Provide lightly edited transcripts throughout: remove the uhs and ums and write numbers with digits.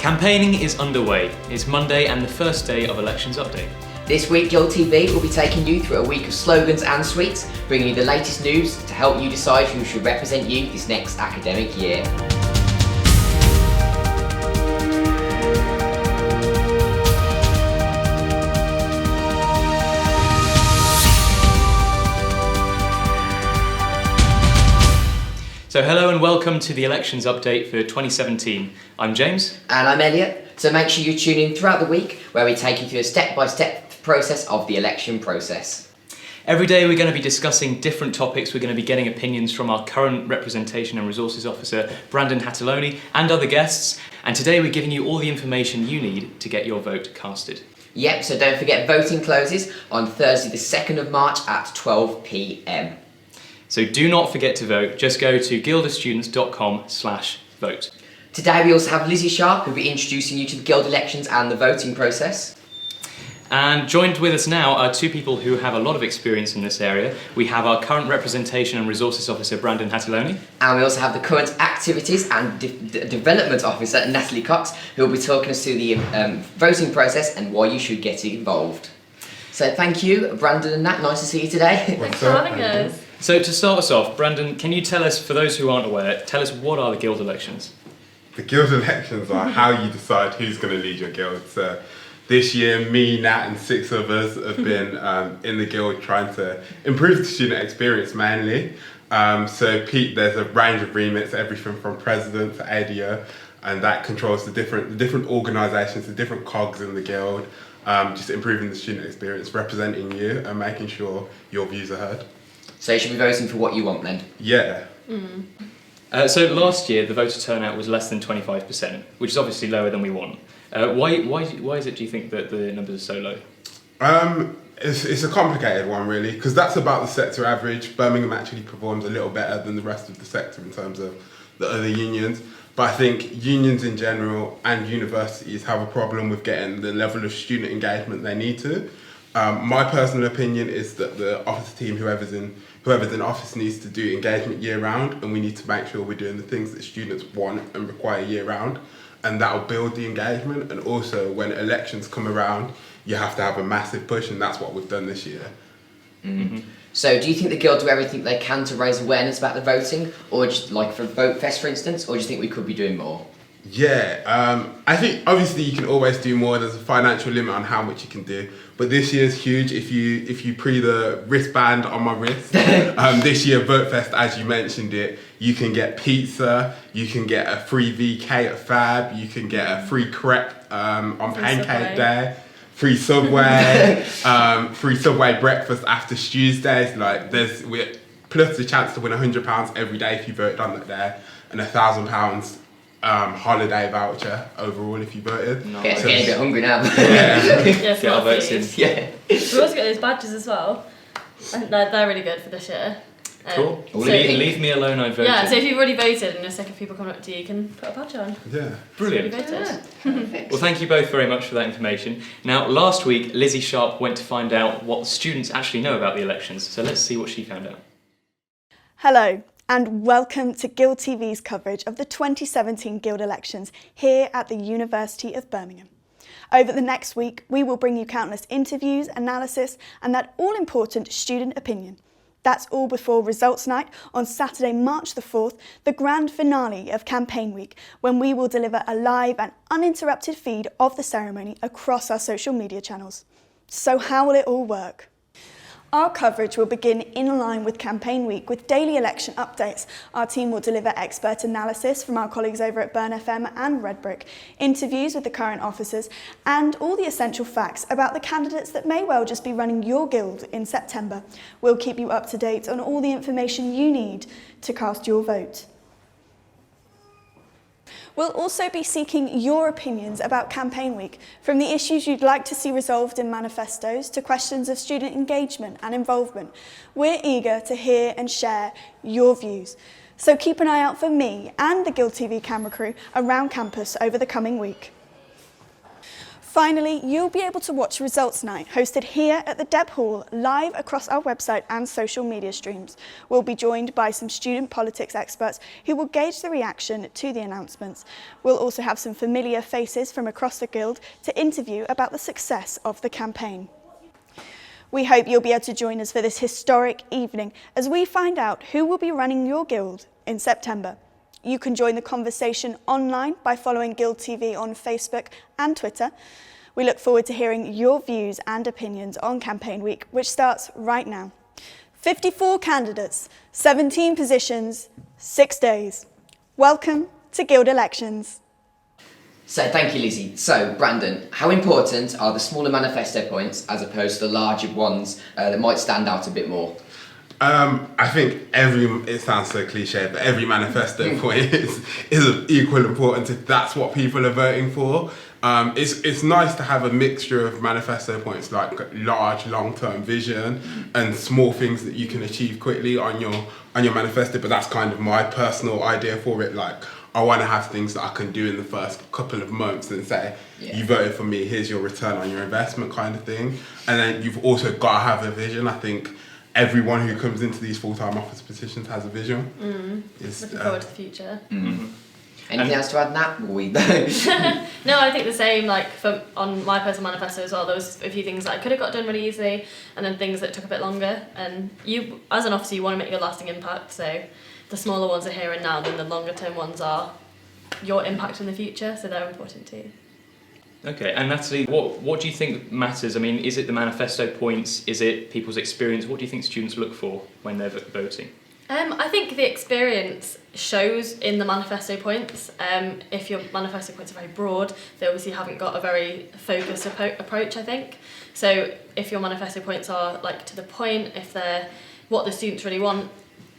Campaigning is underway. It's Monday and the first day of Elections Update. This week, GilTV will be taking you through a week of slogans and sweets, bringing you the latest news to help you decide who should represent you this next academic year. So hello and welcome to the Elections Update for 2017. I'm James. And I'm Elliot. So make sure you tune in throughout the week where we take you through a step-by-step process of the election process. Every day we're going to be discussing different topics. We're going to be getting opinions from our current Representation and Resources Officer, Brandon Hattiloni, and other guests. And today we're giving you all the information you need to get your vote casted. Yep, so don't forget voting closes on Thursday the 2nd of March at 12 p.m. So do not forget to vote. Just go to guildofstudents.com/vote. Today we also have Lizzie Sharp, who'll be introducing you to the Guild elections and the voting process. And joined with us now are two people who have a lot of experience in this area. We have our current Representation and Resources Officer, Brandon Hattiloni. And we also have the current Activities and Development Officer, Natalie Cox, who will be talking us through the voting process and why you should get involved. So thank you, Brandon and Nat. Nice to see you today. Thanks for having us. So to start us off, Brandon, can you tell us, for those who aren't aware, tell us what are the Guild elections? The Guild elections are how you decide who's going to lead your Guild. So this year, me, Nat and 6 others have been in the Guild trying to improve the student experience mainly. So Pete, there's a range of remits, everything from president to ADO, and that controls the different organisations, the different cogs in the Guild, just improving the student experience, representing you and making sure your views are heard. So you should be voting for what you want then? Yeah. So last year the voter turnout was less than 25%, which is obviously lower than we want. Why is it, do you think, that the numbers are so low? It's a complicated one really, because that's about the sector average. Birmingham actually performs a little better than the rest of the sector in terms of the other unions. But I think unions in general and universities have a problem with getting the level of student engagement they need to. My personal opinion is that the office team, whoever's in office, needs to do engagement year round, and we need to make sure we're doing the things that students want and require year round, and that'll build the engagement. And also when elections come around, you have to have a massive push, and that's what we've done this year. Mm-hmm. So do you think the Guild do everything they can to raise awareness about the voting, or just like for Vote Fest for instance, or do you think we could be doing more? Yeah, I think obviously you can always do more. There's a financial limit on how much you can do, but this year's huge. If you pre the wristband on my wrist, this year Vote Fest, as you mentioned it, you can get pizza, you can get a free VK at Fab, you can get a free crepe on Pancake Day, free Subway, free Subway breakfast after Tuesdays. Like plus the chance to win £100 every day if you voted on that day, and £1,000. Holiday voucher overall if you voted. Nice. Yeah, getting a bit hungry now. Yes, Get our votes in. Yeah. We also got those badges as well. And they're really good for this year. Cool. So Leave me alone, I voted. Yeah, so if you've already voted and you're sick of people coming up to you, you can put a badge on. Yeah. Brilliant. Voted. Well, thank you both very much for that information. Now, last week, Lizzie Sharp went to find out what students actually know about the elections. So let's see what she found out. Hello. And welcome to GilTV's coverage of the 2017 Guild elections here at the University of Birmingham. Over the next week, we will bring you countless interviews, analysis, and that all-important student opinion. That's all before results night on Saturday, March the 4th, the grand finale of campaign week, when we will deliver a live and uninterrupted feed of the ceremony across our social media channels. So how will it all work? Our coverage will begin in line with campaign week with daily election updates. Our team will deliver expert analysis from our colleagues over at Burn FM and Red Brick, interviews with the current officers, and all the essential facts about the candidates that may well just be running your Guild in September. We'll keep you up to date on all the information you need to cast your vote. We'll also be seeking your opinions about campaign week, from the issues you'd like to see resolved in manifestos to questions of student engagement and involvement. We're eager to hear and share your views. So keep an eye out for me and the GilTV camera crew around campus over the coming week. Finally, you'll be able to watch Results Night, hosted here at the Deb Hall, live across our website and social media streams. We'll be joined by some student politics experts who will gauge the reaction to the announcements. We'll also have some familiar faces from across the Guild to interview about the success of the campaign. We hope you'll be able to join us for this historic evening as we find out who will be running your Guild in September. You can join the conversation online by following GilTV on Facebook and Twitter. We look forward to hearing your views and opinions on Campaign Week, which starts right now. 54 candidates, 17 positions, 6 days. Welcome to Guild Elections. So thank you, Lizzie. So Brandon, how important are the smaller manifesto points as opposed to the larger ones that might stand out a bit more? I think it sounds so cliche, but every manifesto point is of equal importance if that's what people are voting for. It's nice to have a mixture of manifesto points like large long-term vision and small things that you can achieve quickly on your manifesto, but that's kind of my personal idea for it. Like, I want to have things that I can do in the first couple of months and say, you voted for me, here's your return on your investment kind of thing. And then you've also got to have a vision. I think everyone who comes into these full-time office positions has a vision. Looking forward to the future. Anything else to add, Nat? No, I think the same. Like on my personal manifesto as well, there was a few things that I could have got done really easily, and then things that took a bit longer. And you, as an officer, you want to make your lasting impact. So the smaller ones are here and now, then the longer term ones are your impact in the future. So they're important too. Okay, and Natalie, what do you think matters? I mean, is it the manifesto points? Is it people's experience? What do you think students look for when they're voting? I think the experience shows in the manifesto points. If your manifesto points are very broad, they obviously haven't got a very focused approach, I think. So if your manifesto points are like to the point, if they're what the students really want,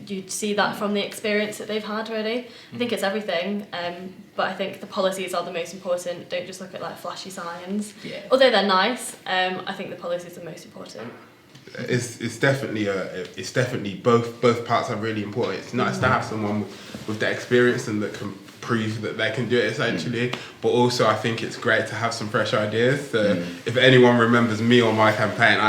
you'd see that from the experience that they've had really. I think it's everything, but I think the policies are the most important. Don't just look at like flashy signs. Although they're nice, I think the policies are the most important. It's definitely both parts are really important. It's nice to have someone with the experience and that can prove that they can do it essentially, but also I think it's great to have some fresh ideas. So if anyone remembers me on my campaign,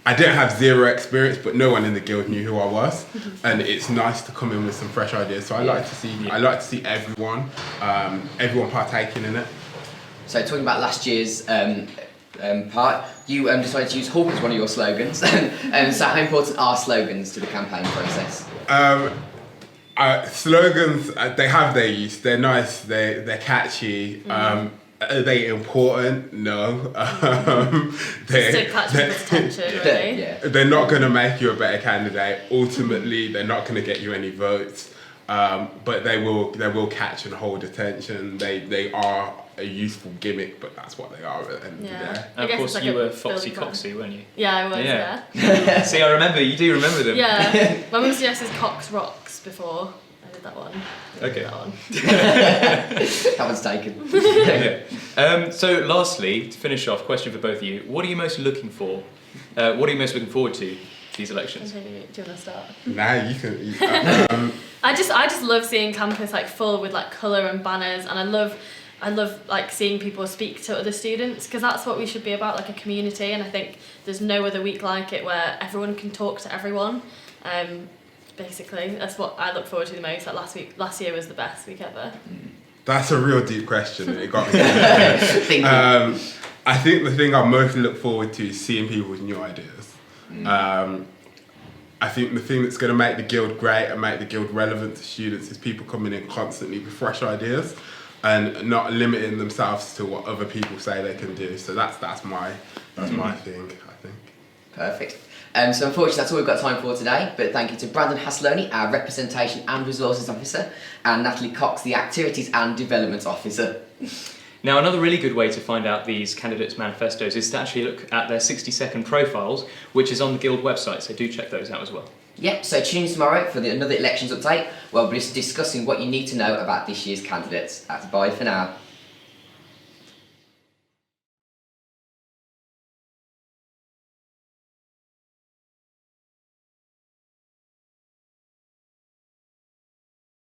I didn't have zero experience, but no one in the Guild knew who I was, and it's nice to come in with some fresh ideas. So I like to see everyone partaking in it. So talking about last year's part, you decided to use Hulk as one of your slogans. So how important are slogans to the campaign process? Slogans, they have their use. They're nice. They're catchy. Are they important? No. Just to catch people's attention, really. They're not going to make you a better candidate. Ultimately, they're not going to get you any votes. But they will catch and hold attention. They are a useful gimmick, but that's what they are at the end of the day. And of course, you were Foxy Coxy, weren't you? Yeah, I was, yeah. See, I remember, you do remember them. Yeah, my mum suggested Cox Rocks before. I did that one. Okay. That one's taken. So lastly, to finish off, question for both of you. What are you most looking for? What are you most looking forward to these elections? Do you want to start? Nah, you can. I just love seeing campus like full with like colour and banners, and I love like seeing people speak to other students, because that's what we should be about, like a community. And I think there's no other week like it where everyone can talk to everyone. Basically, that's what I look forward to the most. Like last year was the best week ever. That's a real deep question. It got me. I think the thing I most look forward to is seeing people with new ideas. I think the thing that's going to make the Guild great and make the Guild relevant to students is people coming in constantly with fresh ideas and not limiting themselves to what other people say they can do. So that's my thing, I think. Perfect. So unfortunately that's all we've got time for today, but thank you to Brandon Hasseloni, our Representation and Resources Officer, and Natalie Cox, the Activities and Development Officer. Now, another really good way to find out these candidates' manifestos is to actually look at their 60-second profiles, which is on the Guild website, so do check those out as well. Yep, so tune in tomorrow for another elections update, where we'll be discussing what you need to know about this year's candidates. That's bye for now.